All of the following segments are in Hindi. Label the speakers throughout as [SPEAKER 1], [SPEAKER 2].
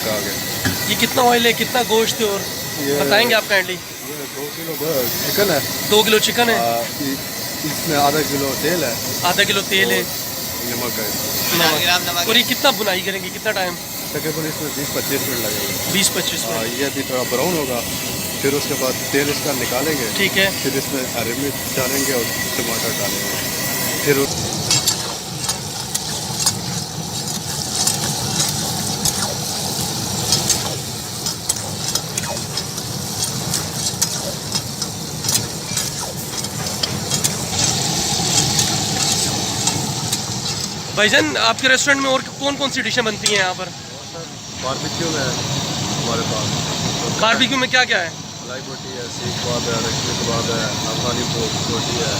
[SPEAKER 1] का आ गया।
[SPEAKER 2] ये कितना ऑयल है, कितना गोश्त है, और बताएंगे आप काइंडली?
[SPEAKER 1] ये 2 किलो चिकन है।
[SPEAKER 2] 2 किलो चिकन है।
[SPEAKER 1] इसमें आधा किलो तेल है।
[SPEAKER 2] आधा किलो तेल है।
[SPEAKER 1] नमक है।
[SPEAKER 2] नमक। और ये कितना बुनाई करेंगे, कितना टाइम?
[SPEAKER 1] तकरीबन इसमें 20-25 मिनट लगेगा।
[SPEAKER 2] 20-25 मिनट।
[SPEAKER 1] ये भी थोड़ा ब्राउन होगा, फिर उसके बाद तेल इसका निकालेंगे।
[SPEAKER 2] ठीक है।
[SPEAKER 1] फिर इसमें हरी मिर्च डालेंगे और टमाटर डालेंगे। फिर
[SPEAKER 2] भाईजान, आपके रेस्टोरेंट में और कौन कौन सी डिशें बनती हैं यहाँ पर?
[SPEAKER 1] बारबेक्यू में हमारे पास
[SPEAKER 2] बारबेक्यू में क्या क्या है?
[SPEAKER 1] मलाई रोटी है, सीख कबाब है, रश्मी कबाब है, अफगानी रोटी है,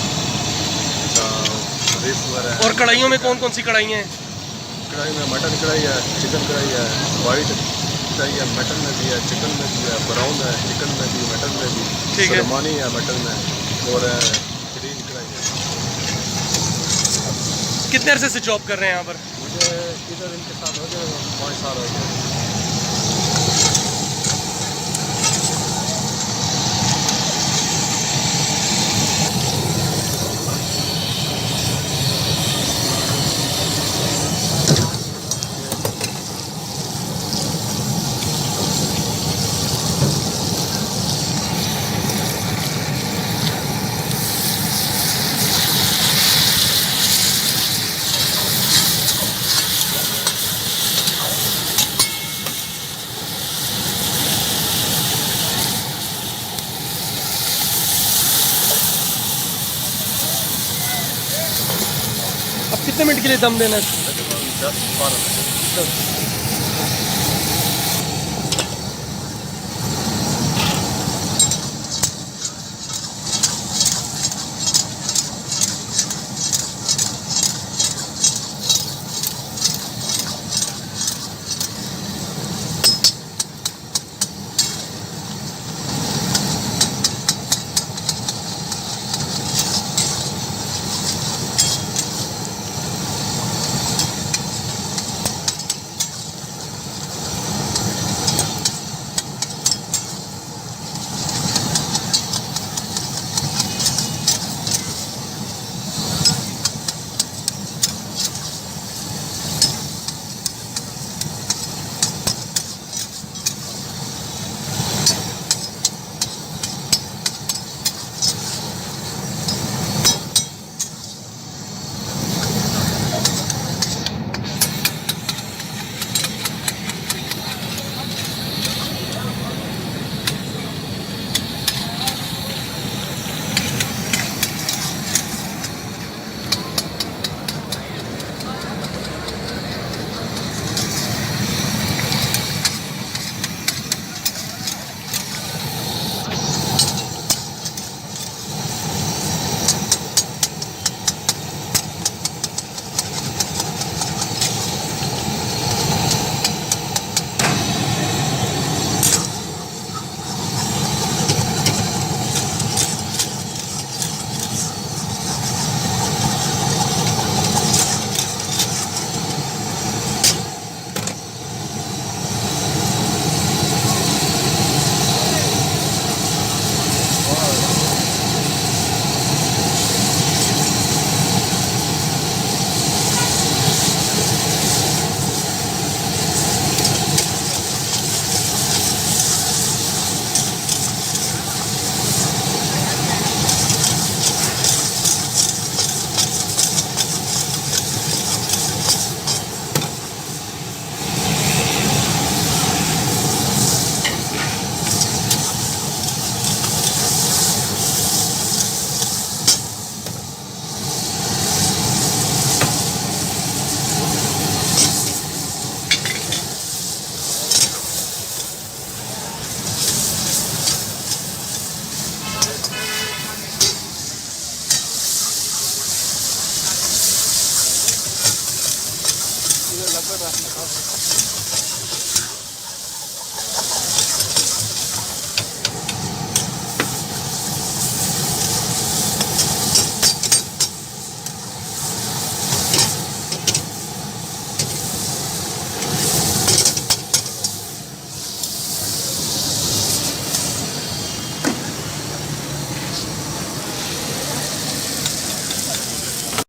[SPEAKER 1] रिस वगैरह है।
[SPEAKER 2] और कढ़ाइयों में कौन कौन सी कढ़ाई हैं?
[SPEAKER 1] कढ़ाई में मटन कढ़ाई है, चिकन कढ़ाई है, वाइट कढ़ाई है, मटन में भी है, चिकन में भी है, ब्राउन है, चिकन में भी, मटन में भी, सलमानी है मटन में, और ग्रीन कढ़ाई है।
[SPEAKER 2] कितने अरसे से जॉब कर रहे हैं यहाँ पर?
[SPEAKER 1] मुझे इधर इनके साथ हो गए 5 साल हो गए।
[SPEAKER 2] अब कितने मिनट के लिए दम देना है?
[SPEAKER 1] 10-12 मिनट।
[SPEAKER 2] कर रहा है।